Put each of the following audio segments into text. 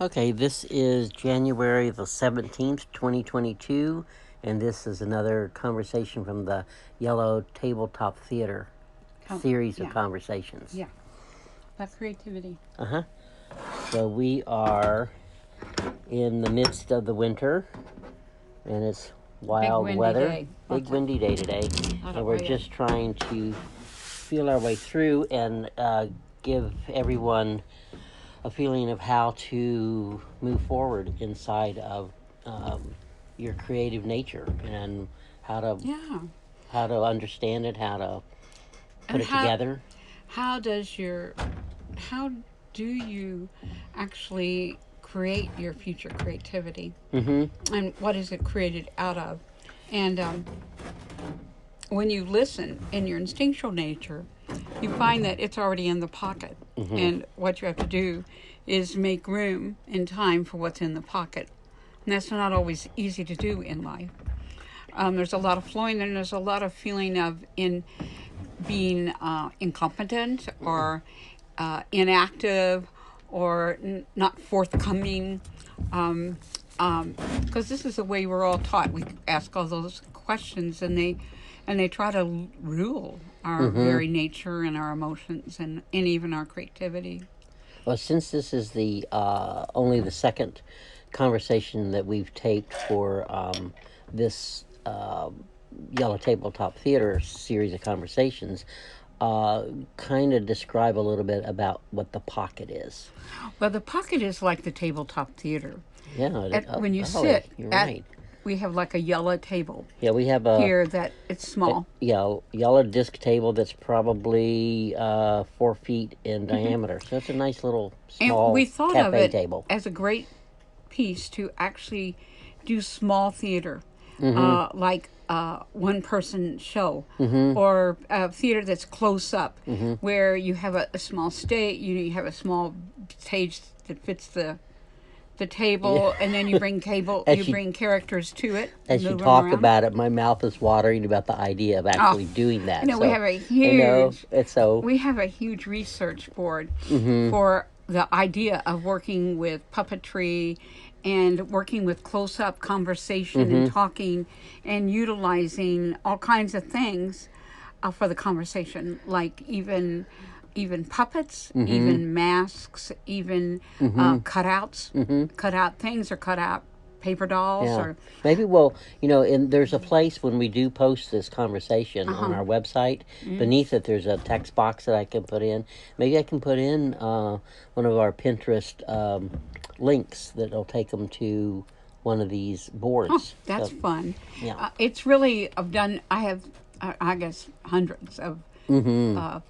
Okay, this is January the 17th, 2022, and this is another conversation from the Yellow Tabletop Theater series of conversations. Yeah, about creativity. So we are in the midst of the winter, and it's wild windy weather. day. Big windy day today, and we're just trying to feel our way through and give everyone a feeling of how to move forward inside of your creative nature and how to understand it, how to put it together. How do you actually create your future creativity? And what is it created out of? And when you listen in your instinctual nature, you find that it's already in the pocket. And what you have to do is make room and time for what's in the pocket. And that's not always easy to do in life. There's a lot of flowing, and there's a lot of feeling of being incompetent or inactive or not forthcoming. Because this is the way we're all taught. We ask all those questions, and they try to rule our very nature and our emotions and even our creativity. Well, since this is the only the second conversation that we've taped for this Yellow Tabletop Theater series of conversations, kind of describe a little bit about what the pocket is. Well, the pocket is like the tabletop theater. Yeah. When you sit, you're right. We have like a yellow table. Yeah, we have a here that it's small. Yellow disc table that's probably 4 feet in diameter. So it's a nice little small and we thought cafe of it table as a great piece to actually do small theater, like one person show, or theater that's close up, where you have a small stage. You have a small stage that fits the table, and then you bring bring characters to it. As you talk about it, my mouth is watering about the idea of actually doing that. We have a huge research board for the idea of working with puppetry and working with close-up conversation and talking and utilizing all kinds of things for the conversation, like even puppets, even masks, even cutouts, cutout things, or cutout paper dolls, or maybe there's a place when we do post this conversation on our website. Beneath it, there's a text box that I can put in. Maybe I can put in one of our Pinterest links that'll take them to one of these boards. Oh, that's fun. Yeah, it's really I have I guess hundreds of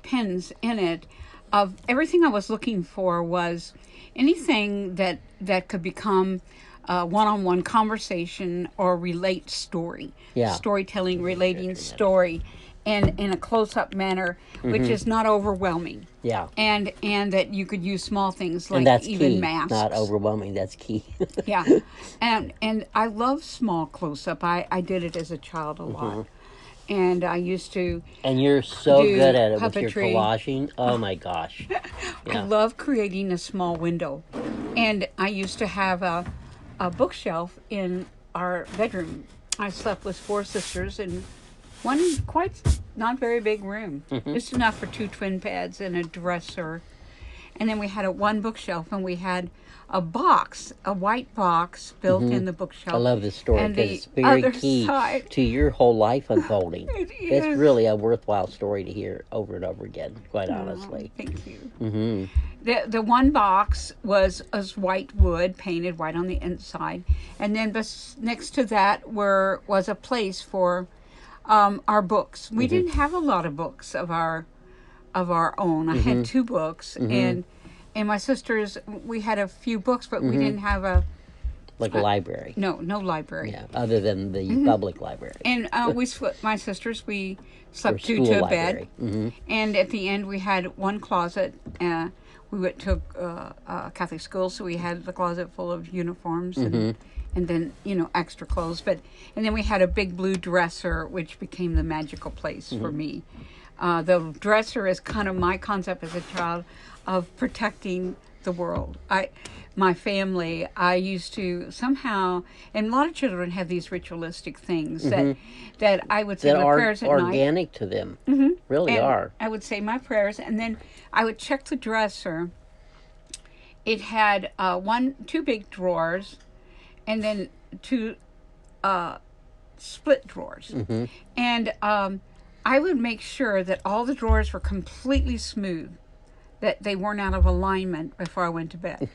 pins in it. Of everything I was looking for was anything that could become one-on-one conversation or relate story. Storytelling, relating story, and in a close-up manner, which is not overwhelming. Yeah. And that you could use small things like and that's even key. masks. Not overwhelming, that's key. Yeah. And I love small close-up. I did it as a child a lot. And I used to. And you're so good at it puppetry. With your collaging. Oh my gosh. I love creating a small window. And I used to have a bookshelf in our bedroom. I slept with 4 sisters in one not very big room. Just enough for 2 twin beds and a dresser. And then we had one bookshelf, and we had a white box built in the bookshelf. I love this story because it's very key to your whole life unfolding. It's really a worthwhile story to hear over and over again, quite honestly. Thank you. The one box was white wood, painted white on the inside. And then next to that was a place for our books. We didn't have a lot of books of our own. I had 2 books, and my sisters, we had a few books, but we didn't have a library. No library. Yeah, other than the public library. And my sisters, we slept 2 to a bed, and at the end we had one closet. We went to a Catholic school, so we had the closet full of uniforms and then extra clothes. And then we had a big blue dresser, which became the magical place for me. The dresser is kind of my concept as a child of protecting the world. My family, I used to somehow, and a lot of children have these ritualistic things that I would say That my are prayers at night. organic to them. Really And are. I would say my prayers, and then I would check the dresser. It had two big drawers, and then two split drawers. And I would make sure that all the drawers were completely smooth, that they weren't out of alignment before I went to bed.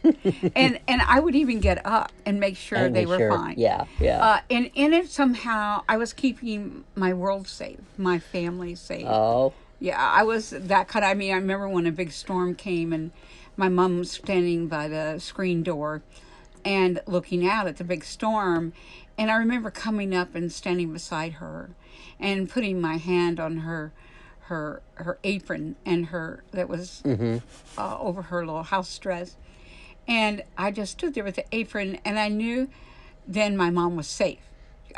and I would even get up and make sure they were fine. Yeah, yeah. And in it, somehow, I was keeping my world safe, my family safe. Oh. Yeah, I was that kind of, I mean, I remember when a big storm came and my mom was standing by the screen door and looking out at the big storm. And I remember coming up and standing beside her and putting my hand on her apron and that was over her little house dress. And I just stood there with the apron, and I knew then my mom was safe.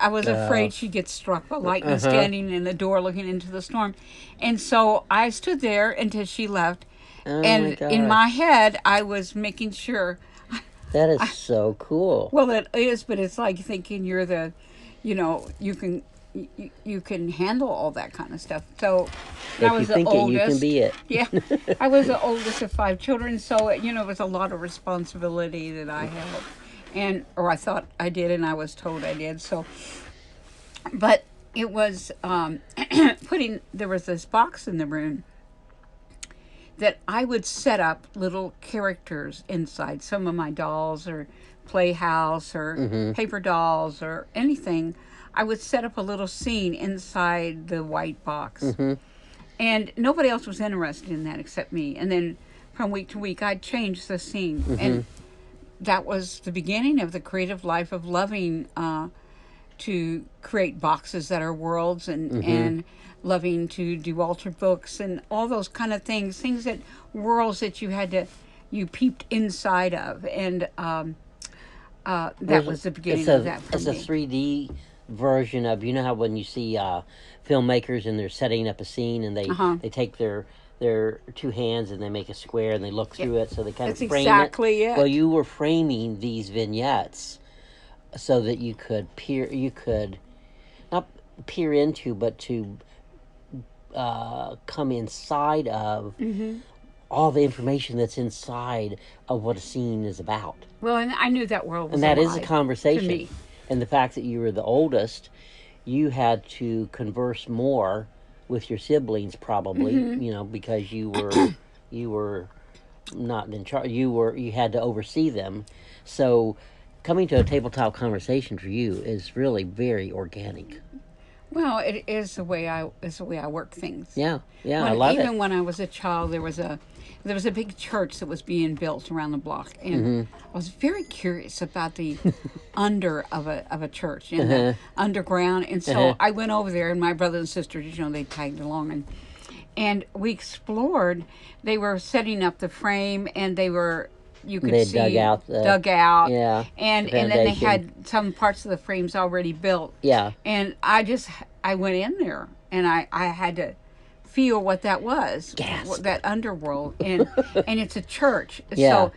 I was afraid she'd get struck by lightning standing in the door looking into the storm. And so I stood there until she left. And in my head, I was making sure. That is so cool. Well, it is, but it's like thinking you're the, you can handle all that kind of stuff. So if I was you think the oldest. You can be it. Yeah, I was the oldest of 5 children, so it was a lot of responsibility that I held, or I thought I did, and I was told I did. So, but it was there was this box in the room that I would set up little characters inside. Some of my dolls or Playhouse or paper dolls or anything. I would set up a little scene inside the white box. And nobody else was interested in that except me. And then from week to week, I'd change the scene. And that was the beginning of the creative life of loving to create boxes that are worlds and loving to do altered books and all those kind of things that worlds that you peeped inside of. And that was the beginning of that for me. It's a 3D version of, how when you see filmmakers and they're setting up a scene and they take their 2 hands and they make a square and they look through it, so they kind of frame exactly it. Well, you were framing these vignettes so that you could not peer into, but to come inside of all the information that's inside of what a scene is about. Well, and I knew that world was and that alive is a conversation. to me. And the fact that you were the oldest, you had to converse more with your siblings, probably, because you were not in charge. You had to oversee them. So coming to a tabletop conversation for you is really very organic. Well, it is the way I work things. Yeah, I love it. Even when I was a child, there was a big church that was being built around the block, and I was very curious about the under of a church and the underground, and so I went over there, and my brothers and sisters, they tagged along, and we explored. They were setting up the frame, and they were. You could see dug out, yeah, and then they had some parts of the frames already built, yeah. And I went in there, and I had to feel what that was, that underworld, and it's a church, so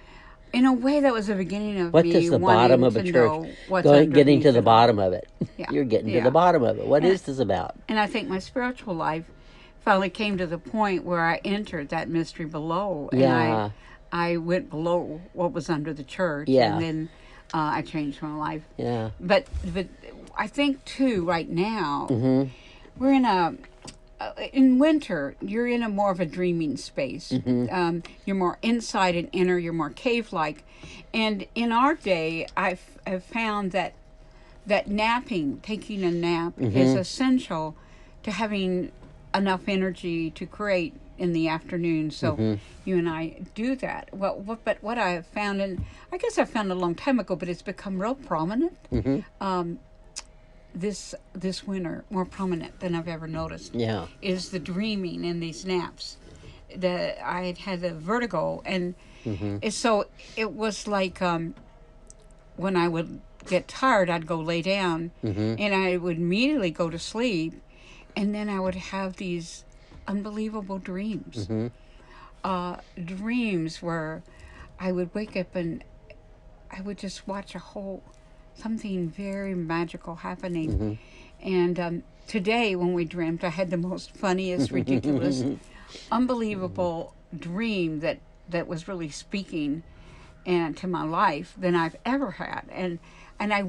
in a way that was the beginning of what me does the wanting bottom of to a know church what's getting to the underneath bottom of it. Yeah. You're getting to the bottom of it. What is this about? And I think my spiritual life finally came to the point where I entered that mystery below, and I went below what was under the church, and then I changed my life. Yeah. But I think too right now we're in winter. You're in a more of a dreaming space. You're more inside and inner. You're more cave-like, and in our day, I've found that napping, taking a nap, is essential to having enough energy to create in the afternoon. So you and I do that. But what I have found, and I guess I found a long time ago, but it's become real prominent this winter, more prominent than I've ever noticed. Yeah, is the dreaming in these naps. I had a vertigo, and so it was like when I would get tired, I'd go lay down, and I would immediately go to sleep, and then I would have these unbelievable dreams. Dreams where I would wake up and I would just watch something very magical happening. And today, when we dreamt, I had the most funniest, ridiculous, unbelievable dream that was really speaking and to my life than I've ever had. And when I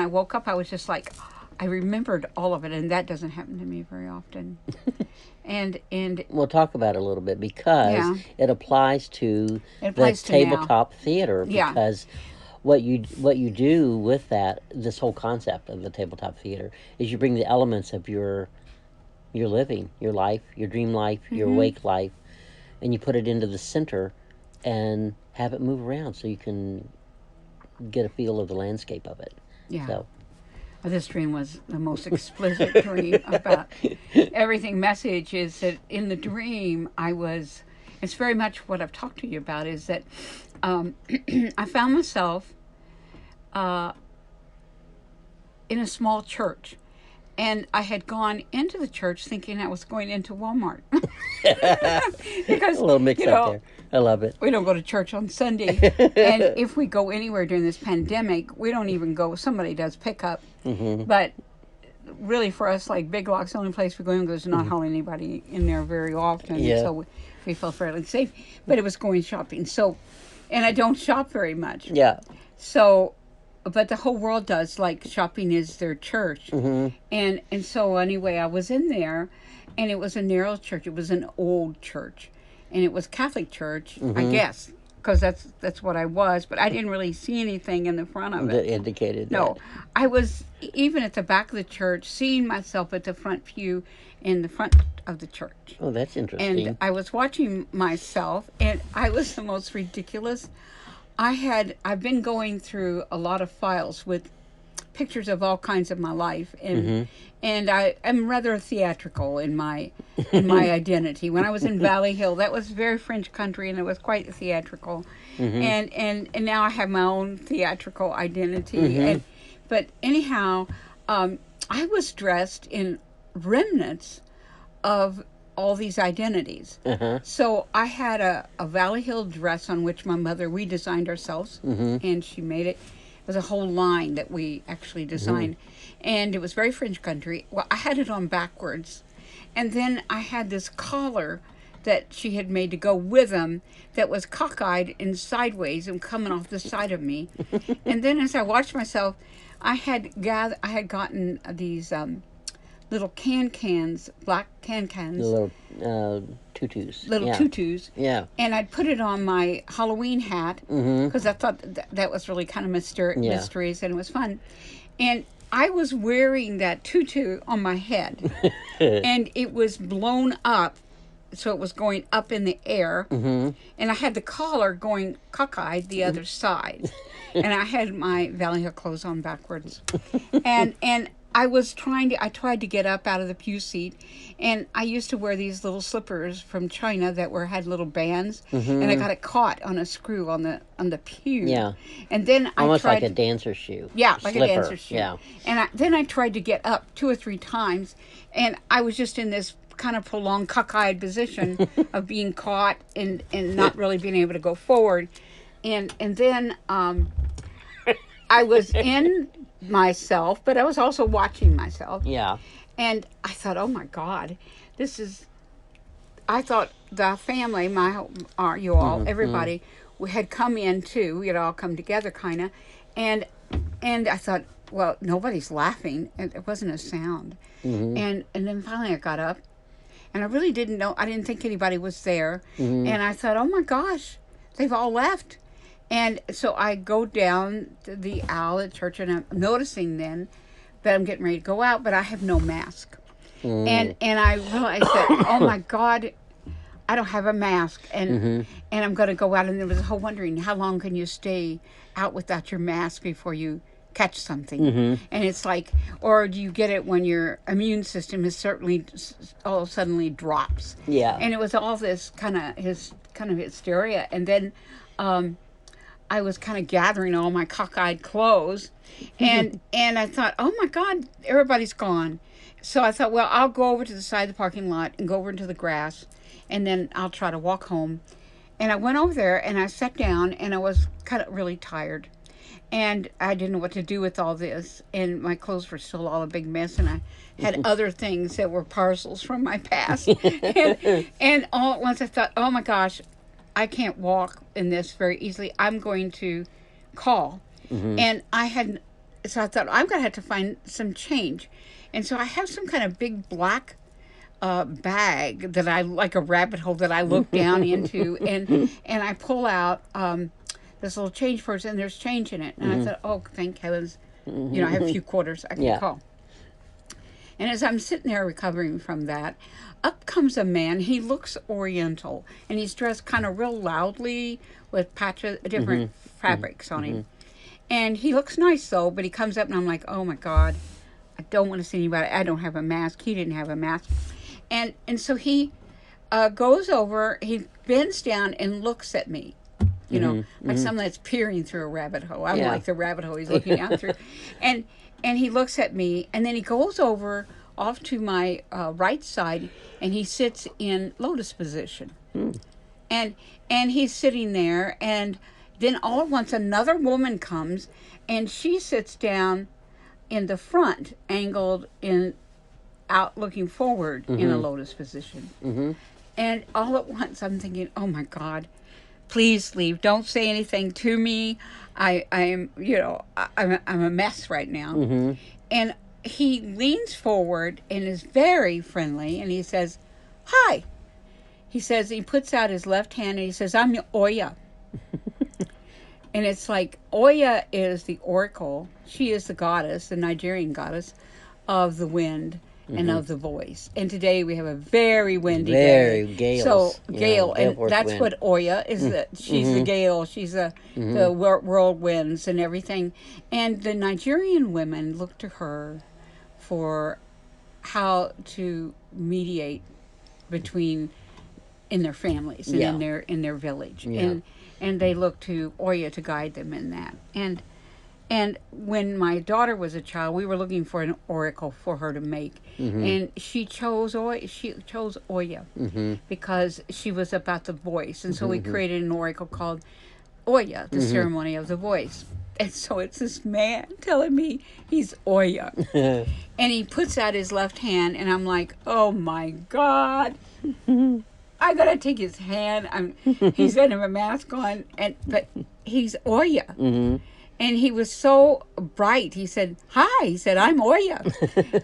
woke up, I was just like, I remembered all of it, and that doesn't happen to me very often. And we'll talk about it a little bit because it applies to the tabletop theater. Because what you do with this whole concept of the tabletop theater is you bring the elements of your living, your life, your dream life, your awake life, and you put it into the center and have it move around so you can get a feel of the landscape of it. Yeah. So. This dream was the most explicit dream about everything. Message is that in the dream it's very much what I've talked to you about, is that I found myself in a small church. And I had gone into the church thinking I was going into Walmart. Because, a little mix up there. I love it. We don't go to church on Sunday. And if we go anywhere during this pandemic, we don't even go. Somebody does pick up. But really for us, like Big Lock's the only place we go in because there's not hauling anybody in there very often. Yeah. So we felt fairly safe. But it was going shopping. And I don't shop very much. Yeah. So... But the whole world does, like shopping is their church. And so anyway, I was in there, and it was a narrow church. It was an old church, and it was Catholic church, I guess, because that's what I was. But I didn't really see anything in the front of it. That indicated No. that. I was, even at the back of the church, seeing myself at the front pew in the front of the church. Oh, that's interesting. And I was watching myself, and I was the most ridiculous. I've been going through a lot of files with pictures of all kinds of my life, and I am rather theatrical in my identity. When I was in Valley Hill, that was very French country, and it was quite theatrical. And now I have my own theatrical identity. But anyhow, I was dressed in remnants of all these identities. So I had a Valley Hill dress on which my mother, we designed ourselves, and she made it. It was a whole line that we actually designed. And it was very French country. Well, I had it on backwards. And then I had this collar that she had made to go with them that was cockeyed and sideways and coming off the side of me. And then as I watched myself, I had gotten these little cans, black cans. Little tutus. Tutus. Yeah. And I'd put it on my Halloween hat because I thought that was really kind of mysterious, and it was fun. And I was wearing that tutu on my head, and it was blown up, so it was going up in the air, and I had the collar going cockeyed the other side, and I had my Valley Hill clothes on backwards, and I tried to get up out of the pew seat, and I used to wear these little slippers from China that had little bands, and I got it caught on a screw on the pew. Yeah. And then almost like a dancer shoe. Yeah, like Slipper. a dancer shoe. Yeah. And then I tried to get up 2 or 3 times, and I was just in this kind of prolonged cockeyed position of being caught and not really being able to go forward. And then I was in myself, but I was also watching myself. Yeah. And I thought, oh my God, I thought the family, everybody, we had come in too. We had all come together kind of. And I thought, well, nobody's laughing. And there wasn't a sound. And then finally I got up, and I really didn't know. I didn't think anybody was there. And I thought, oh my gosh, they've all left. And so I go down the aisle at church, and I'm noticing then that I'm getting ready to go out, but I have no mask. And I realized that, oh my God, I don't have a mask, and I'm going to go out. And there was a whole wondering, how long can you stay out without your mask before you catch something? And it's like, or do you get it when your immune system is suddenly drops? Yeah. And it was all this kind of hysteria. And then I was kind of gathering all my cockeyed clothes, and I thought, oh my God, everybody's gone. So I thought, well, I'll go over to the side of the parking lot and go over into the grass, and then I'll try to walk home. And I went over there and I sat down and I was kind of really tired. And I didn't know what to do with all this. And my clothes were still all a big mess. And I had other things that were parcels from my past. And all at once I thought, oh my gosh, I can't walk in this very easily. I'm going to call. And so I thought, I'm going to have to find some change. And so I have some kind of big black bag that I, like a rabbit hole that I look down into. And I pull out this little change purse, and there's change in it. And I thought, oh, thank heavens. I have a few quarters I can call. And as I'm sitting there recovering from that, up comes a man. He looks oriental, and he's dressed kind of real loudly with patches, different fabrics on him. And he looks nice, though, but he comes up, and I'm like, oh, my God, I don't want to see anybody. I don't have a mask. He didn't have a mask. And so he goes over, he bends down and looks at me, like someone that's peering through a rabbit hole. I'm like the rabbit hole he's looking out through. And he looks at me, and then he goes over off to my right side, and he sits in lotus position. And he's sitting there, and then all at once another woman comes, and she sits down in the front, angled out looking forward in a lotus position. And all at once I'm thinking, oh my God, please leave. Don't say anything to me. I'm a mess right now. And he leans forward and is very friendly, and he says, hi. He says, he puts out his left hand, and he says, I'm Oya. And it's like, Oya is the oracle. She is the goddess, the Nigerian goddess of the wind and of the voice. And today we have a very windy day. Gales. So, gale. And that's wind. what Oya is. She's the gale. She's the whirlwinds and everything. And the Nigerian women look to her for how to mediate between in their families and in their village. And they look to Oya to guide them in that. And when my daughter was a child, we were looking for an oracle for her to make, and she chose Oya. Because she was about the voice, and so we created an oracle called Oya, the ceremony of the voice. And so it's this man telling me he's Oya, and he puts out his left hand, and I'm like, oh my God. I gotta take his hand. He's got a mask on, but he's Oya. And he was so bright. He said, hi. He said, I'm Oya.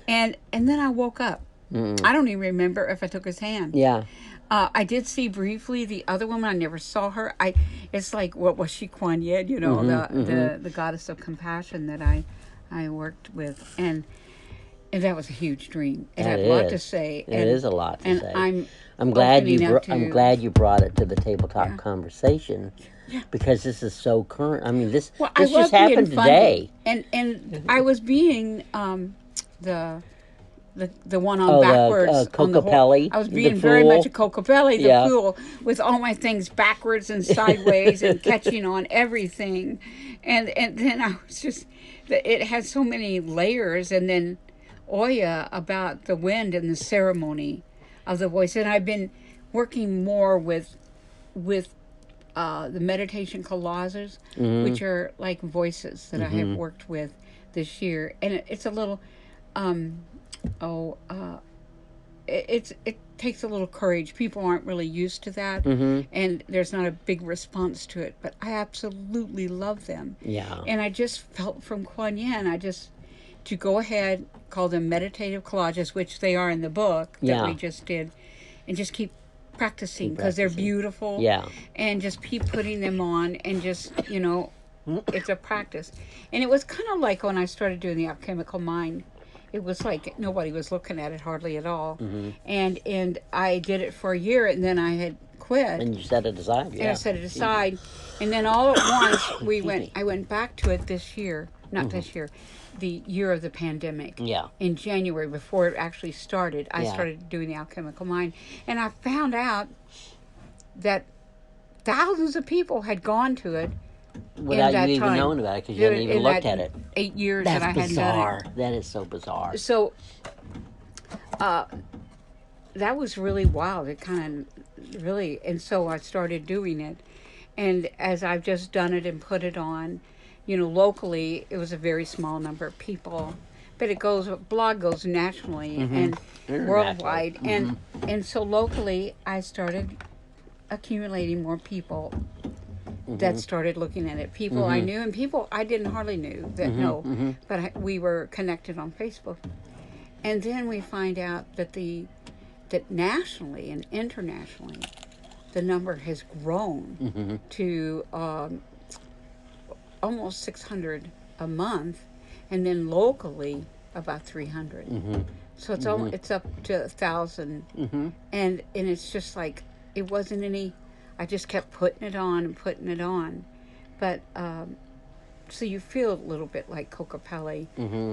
and then I woke up. I don't even remember if I took his hand. I did see briefly the other woman. I never saw her. It's like, what was she, Kuan Yin, the goddess of compassion that I worked with. And that was a huge dream. It had a lot to say. It is a lot to say. And I'm glad you brought it to the tabletop conversation, because this is so current. I mean, this just happened today. And I was being the one on backwards. Kokopelli. I was being very much a Kokopelli, the fool, with all my things backwards and sideways and catching on everything. And then I was just, it had so many layers. And then Oya about the wind and the ceremony of the voice. And I've been working more with the meditation collages, which are like voices that I have worked with this year. And it's a little, it takes a little courage. People aren't really used to that, and there's not a big response to it. But I absolutely love them. And I just felt from Kuan Yin, to go ahead, call them meditative collages, which they are in the book that we just did, and just keep practicing, because they're beautiful. And just keep putting them on, and just, it's a practice. And it was kind of like when I started doing the alchemical mind. It was like nobody was looking at it hardly at all. And I did it for a year, and then I had quit. And you set it aside. And I set it aside. And then all at once I went back to it this year. Not this year. The year of the pandemic. In January, before it actually started, I started doing the alchemical mind. And I found out that thousands of people had gone to it without you even knowing about it, because you hadn't even looked at it. 8 years that I hadn't done it. That is so bizarre. So, that was really wild. It kind of really, and so I started doing it. And as I've just done it and put it on, locally, it was a very small number of people, but blog goes nationally and worldwide. And so locally, I started accumulating more people that started looking at it. People I knew and people I didn't hardly knew that but we were connected on Facebook. And then we find out that that nationally and internationally, the number has grown to almost 600 a month, and then locally about 300. So it's up to 1,000, and it's just like it wasn't any. I just kept putting it on and putting it on, but so you feel a little bit like Kokopelli.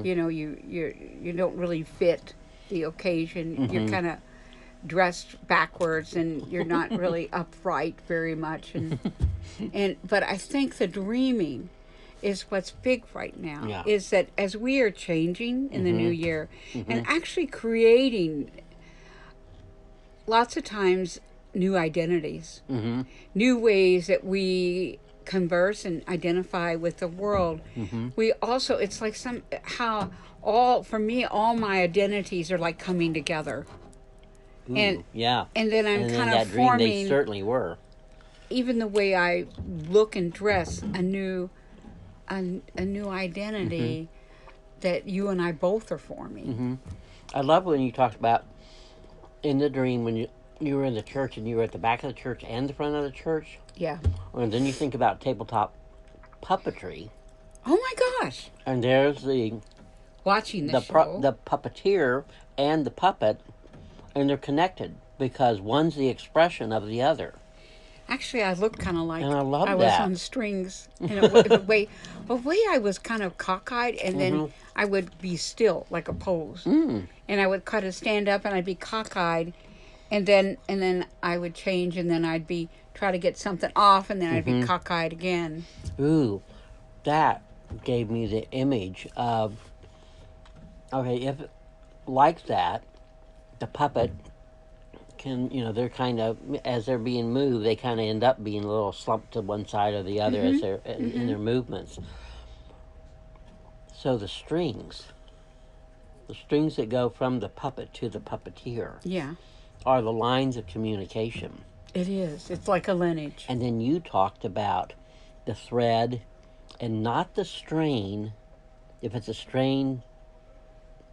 You don't really fit the occasion. You're kind of dressed backwards and you're not really upright very much, but I think the dreaming is what's big right now. Is that as we are changing in the new year and actually creating lots of times new identities, new ways that we converse and identify with the world. We also, it's like for me, all my identities are like coming together. Ooh, and then I'm kind of dream, forming. They certainly were. Even the way I look and dress, a new identity that you and I both are forming. I love when you talked about in the dream when you were in the church and you were at the back of the church and the front of the church. Yeah. And then you think about tabletop puppetry. Oh my gosh! And there's watching the show. The puppeteer and the puppet. And they're connected because one's the expression of the other. Actually, I looked kind of like and I love was on strings in a way. A way I was kind of cockeyed, and then I would be still like a pose, and I would kind of stand up, and I'd be cockeyed, and then I would change, and then I'd be try to get something off, and then I'd be cockeyed again. Ooh, that gave me the image of if like that. The puppet can, they're kind of, as they're being moved, they kind of end up being a little slumped to one side or the other as they're in their movements. So the strings that go from the puppet to the puppeteer are the lines of communication. It is. It's like a lineage. And then you talked about the thread and not the strain. If it's a strain,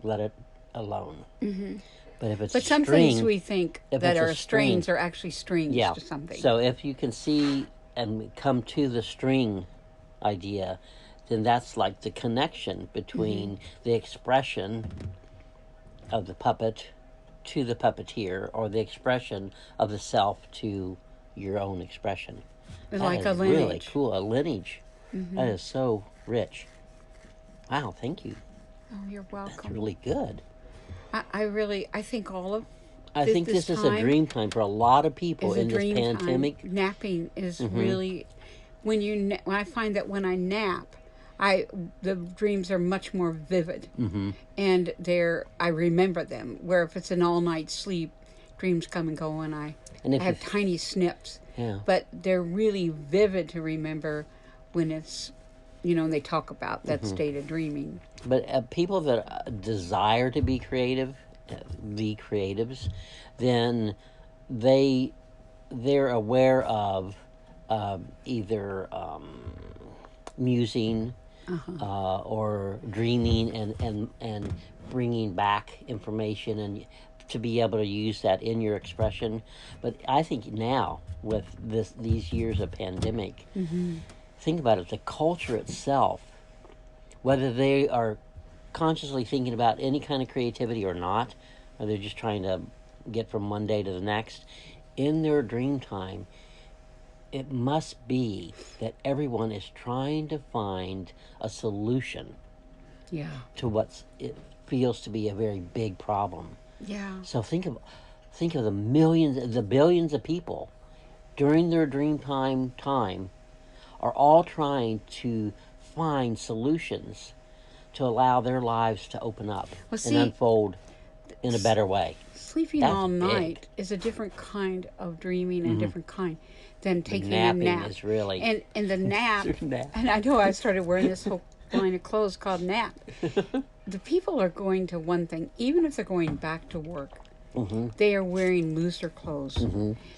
let it alone. But if it's a some string, things we think that are strains are actually strings to something. So if you can see and come to the string idea, then that's like the connection between the expression of the puppet to the puppeteer, or the expression of the self to your own expression. Like a lineage. Really cool. A lineage. That is so rich. Wow, thank you. Oh, you're welcome. That's really good. I think I think this is a dream time for a lot of people in this pandemic. Napping is really when I find that when I nap, the dreams are much more vivid, and I remember them. Where if it's an all night sleep, dreams come and go, and I have tiny snips. Yeah. But they're really vivid to remember when it's. And they talk about that state of dreaming. But people that desire to be creative, the creatives, then they're aware of either musing or dreaming and bringing back information and to be able to use that in your expression. But I think now with these years of pandemic. Think about it, the culture itself, whether they are consciously thinking about any kind of creativity or not, or they're just trying to get from one day to the next, in their dream time, it must be that everyone is trying to find a solution to what it feels to be a very big problem. Yeah. So think of the billions of people during their dream time are all trying to find solutions to allow their lives to open up and unfold. in a better way. Sleeping That's all big. night is a different kind of dreaming and a different kind than taking a Napping nap. is really And the nap, Nap. and I know I started wearing this whole line of clothes called nap. The people are going to one thing, even if they're going back to work, they are wearing looser clothes.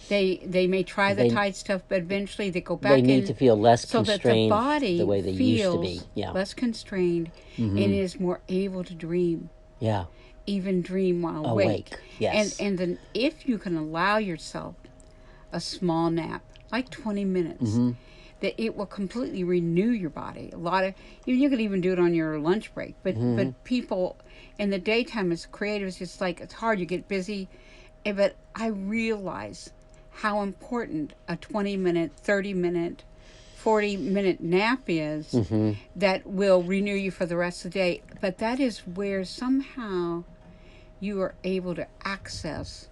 They may try the tight stuff, but eventually they go back They in. need to feel less so that the constrained body the way they used to be. feels Yeah. less constrained and is more able to dream. Yeah. Even dream while awake. Yes. And then if you can allow yourself a small nap, like 20 minutes, that it will completely renew your body. You can even do it on your lunch break. But people in the daytime as creatives, it's hard. You get busy, but I realize how important a 20-minute, 30-minute, 40-minute nap is that will renew you for the rest of the day. But that is where somehow you are able to access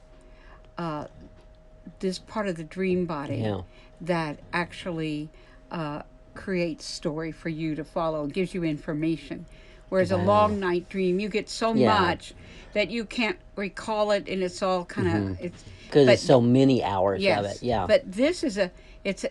this part of the dream body that actually creates story for you to follow, gives you information. Whereas a long night dream, you get so much that you can't recall it, and it's all kind of because it's so many hours of it. Yeah, but this is it's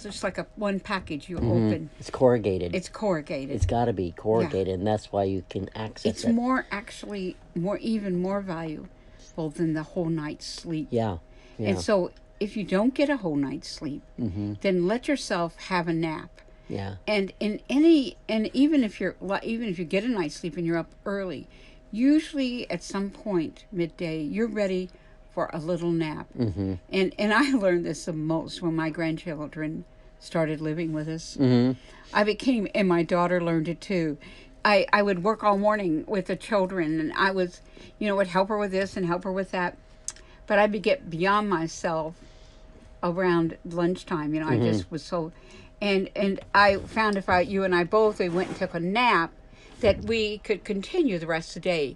just like a one package you open. it's corrugated. It's corrugated. It's got to be corrugated, and that's why you can access it's it. Even more valuable than the whole night's sleep. Yeah. And so if you don't get a whole night's sleep, then let yourself have a nap. Yeah. And even if you get a night's sleep and you're up early, usually at some point midday you're ready for a little nap. And I learned this the most when my grandchildren started living with us. And my daughter learned it too. I would work all morning with the children, and I would help her with this and help her with that. But I'd get beyond myself around lunchtime. I just was so... And I found if you and I both, we went and took a nap, that we could continue the rest of the day.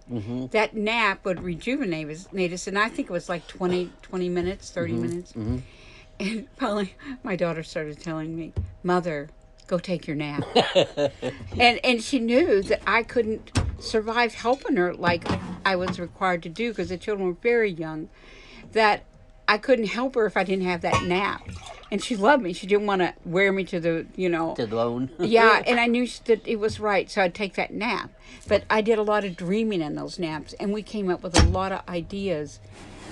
That nap would rejuvenate us, and I think it was like 20 minutes, 30 minutes. And finally, my daughter started telling me, "Mother, go take your nap." and she knew that I couldn't survive helping her like I was required to do, because the children were very young, that I couldn't help her if I didn't have that nap. And she loved me. She didn't want to wear me to the, to the bone. Yeah, and I knew that it was right, so I'd take that nap. But I did a lot of dreaming in those naps, and we came up with a lot of ideas.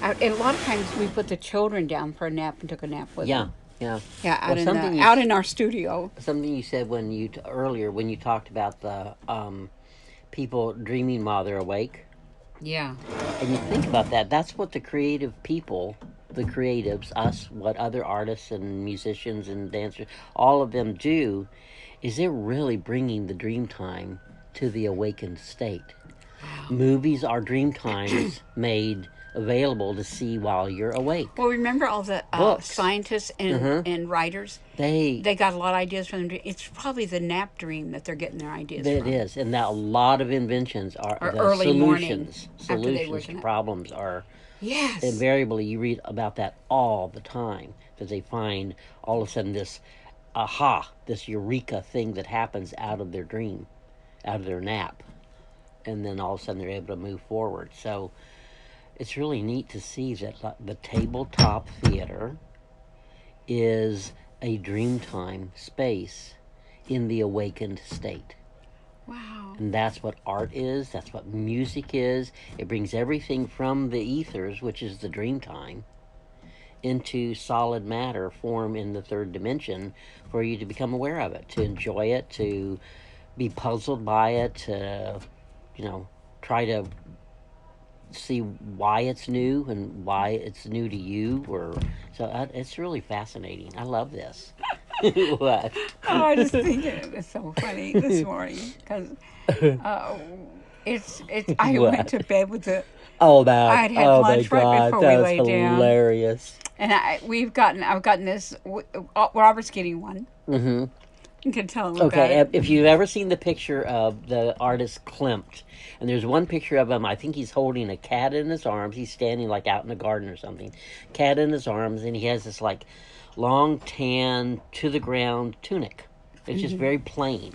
And a lot of times we put the children down for a nap and took a nap with them. Yeah. Out in our studio. Something you said earlier when you talked about the people dreaming while they're awake. Yeah. And you think about that. That's what the creative people, the creatives, us, what other artists and musicians and dancers, all of them do, is they're really bringing the dream time to the awakened state. Wow. Movies are dream times made available to see while you're awake. Well, remember all the scientists and writers? They got a lot of ideas from them. It's probably the nap dream that they're getting their ideas from. It is, and now a lot of inventions are the early solutions morning to problems are. Yes. Invariably, you read about that all the time, because they find all of a sudden this eureka thing that happens out of their dream, out of their nap, and then all of a sudden they're able to move forward. So it's really neat to see that the tabletop theater is a dreamtime space in the awakened state. Wow. And that's what art is. That's what music is. It brings everything from the ethers, which is the dream time, into solid matter form in the third dimension for you to become aware of it, to enjoy it, to be puzzled by it, to, try to see why it's new and why it's new to you. It's really fascinating. I love this. What? Oh, I just think it was so funny this morning because I went to bed with the. I had lunch right before we lay down. Hilarious. And I've gotten this. Robert's getting one. Mm-hmm. You can tell him about it. Okay, if you've ever seen the picture of the artist Klimt, and there's one picture of him, I think he's holding a cat in his arms. He's standing like out in the garden or something. Cat in his arms, and he has this like long tan to the ground tunic. It's just very plain,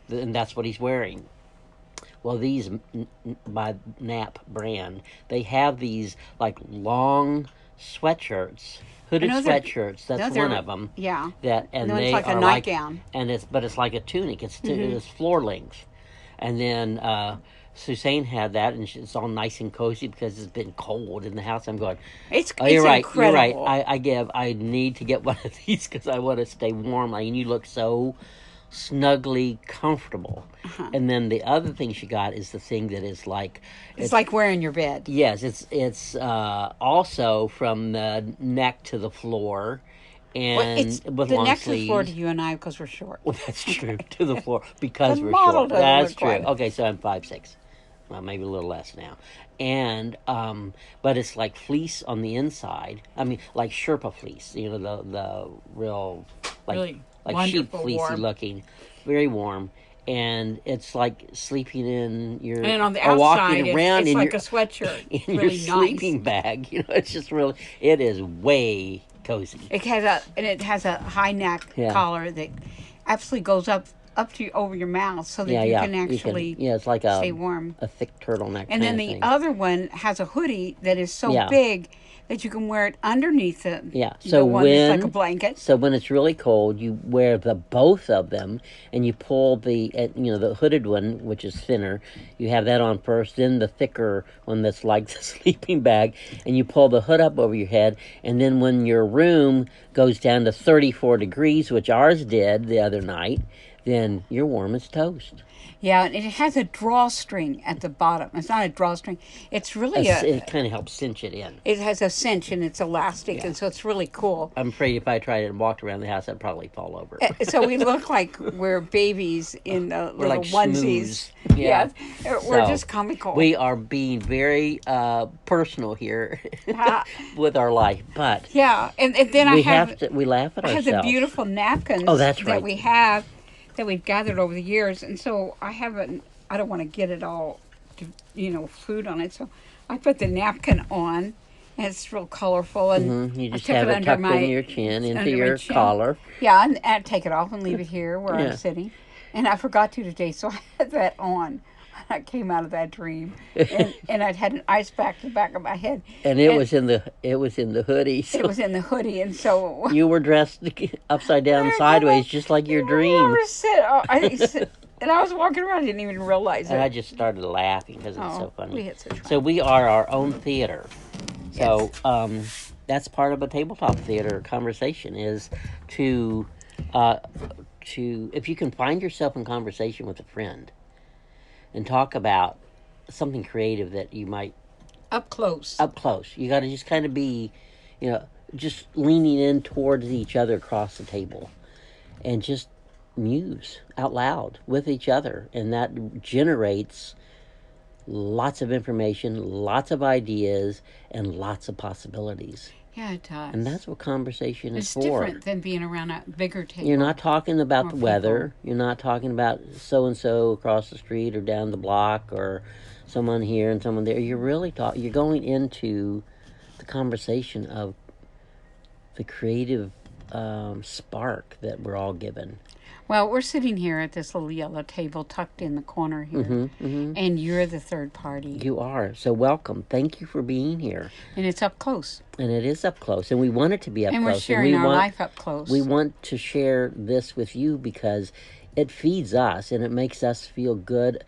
and that's what he's wearing. Well, these by Nap brand, they have these like long sweatshirts, hooded sweatshirts. That's one of them. Yeah. That and it's they like a are nightgown. and it's like a tunic. It's floor length, and then Suzanne had that, and it's all nice and cozy because it's been cold in the house. I'm going. It's You're right. incredible. You're right. I need to get one of these because I want to stay warm. I mean, you look so snugly comfortable. And then the other thing she got is the thing that is like it's like wearing your bed. Yes, it's also from the neck to the floor, and It's with the long neck sleeves. to the floor to you and I because we're short. Well, that's true. To the floor because The we're model short. doesn't That's look true. like it. Okay, so I'm 5'6". Well, maybe a little less now. And but it's like fleece on the inside. I mean, like Sherpa fleece. You know, the real Really like sheep wonderful, fleecy warm. looking, very warm. And it's like sleeping in your And on the or outside, walking around it's in like your a sweatshirt. in really your sleeping bag. You know, it's just really it is way cozy. It has a high neck collar that absolutely goes up to you, over your mouth so that you can actually it's like stay warm. A thick turtleneck. And then the thing. other one has a hoodie that is so big that you can wear it underneath the So the one when that's like a blanket. So when it's really cold, you wear the both of them, and you pull the the hooded one, which is thinner. You have that on first, then the thicker one that's like the sleeping bag, and you pull the hood up over your head. And then when your room goes down to 34 degrees, which ours did the other night, then you're warm as toast. Yeah, and it has a drawstring at the bottom. It's not a drawstring. It's really it kind of helps cinch it in. It has a cinch and it's elastic, and so it's really cool. I'm afraid if I tried it and walked around the house, I'd probably fall over. So we look like we're babies in the little like onesies. Schmooze. Yeah. We're just comical. We are being very personal here with our life, but and then we laugh at ourselves. I have the beautiful napkins that's right. that we have that we've gathered over the years, and so I don't want to get it all, food on it, so I put the napkin on, and it's real colorful, and you just I took have it it under tucked my in your chin, into under your my chin. collar. Yeah, and I take it off and leave it here where I'm sitting, and I forgot to today, so I had that on. I came out of that dream, and I'd had an ice pack to the back of my head, and it was in the hoodie. So it was in the hoodie, and so you were dressed upside down, sideways, just like your dream. And I was walking around, I didn't even realize it. And I just started laughing because it's so funny. We had such fun. So we are our own theater. So that's part of a tabletop theater conversation is to if you can find yourself in conversation with a friend and talk about something creative that you might up close. You got to just kind of be, just leaning in towards each other across the table and just muse out loud with each other. And that generates lots of information, lots of ideas, and lots of possibilities. Yeah, it does. And that's what conversation is for. It's different than being around a bigger table. You're not talking about the weather. You're not talking about so-and-so across the street or down the block or someone here and someone there. You're really you're going into the conversation of the creative spark that we're all given. Well, we're sitting here at this little yellow table tucked in the corner here, and you're the third party. You are. So welcome. Thank you for being here. And it's up close. And it is up close, and we want it to be up close. And we're sharing our life up close. We want to share this with you because it feeds us, and it makes us feel good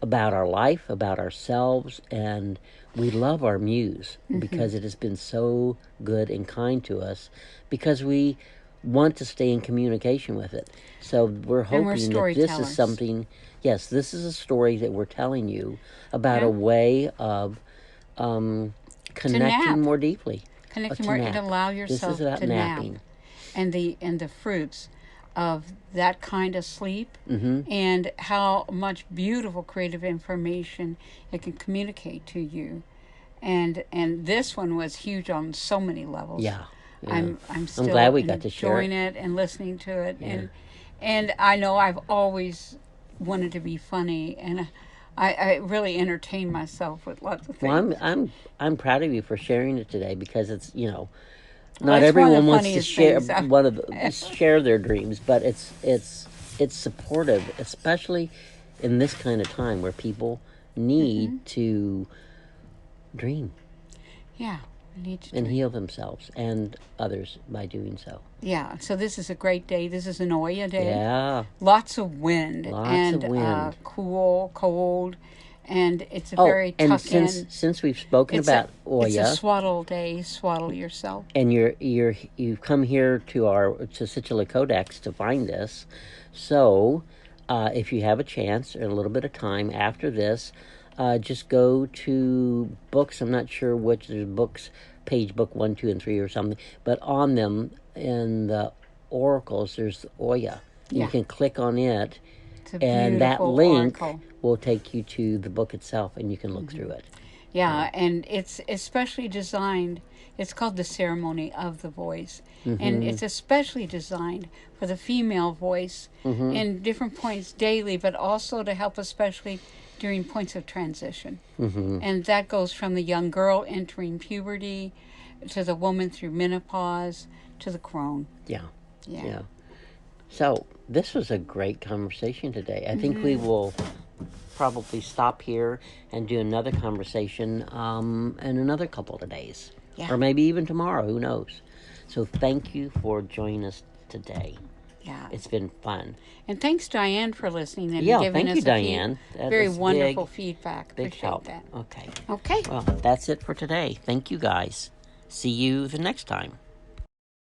about our life, about ourselves, and we love our muse because it has been so good and kind to us because we want to stay in communication with it. So we're hoping that this is something, this is a story that we're telling you about a way of connecting more deeply. Connecting more and allow yourself to napping. Nap. And the fruits of that kind of sleep and how much beautiful creative information it can communicate to you. And this one was huge on so many levels. Yeah. I'm still glad we got to share enjoying it and listening to it, and I know I've always wanted to be funny, and I really entertain myself with lots of things. Well, I'm proud of you for sharing it today because it's not everyone wants to share share their dreams, but it's supportive, especially in this kind of time where people need to dream. Yeah. Need to and heal themselves and others by doing so. Yeah, so this is a great day. This is an Oya day. Yeah. Lots of wind. Lots of wind. Cool, cold, and it's a very tuck in. And since we've spoken about Oya, it's a swaddle day. Swaddle yourself. And you've come here to Situla Codex to find this. So, if you have a chance or a little bit of time after this, just go to books. I'm not sure which. There's books, page book 1, 2, and 3 or something. But on them, in the oracles, there's Oya. Yeah. You can click on it. And that link will take you to the book itself, and you can look through it. Yeah, and it's especially designed. It's called the Ceremony of the Voice. And it's especially designed for the female voice in different points daily, but also to help especially during points of transition. And that goes from the young girl entering puberty to the woman through menopause to the crone. Yeah. So this was a great conversation today. I think we will probably stop here and do another conversation in another couple of days. Or maybe even tomorrow, who knows. So thank you for joining us today. Yeah. It's been fun. And thanks, Diane, for listening and giving us Diane. Very wonderful feedback. Big help. That. Okay. Okay. Well, that's it for today. Thank you, guys. See you the next time.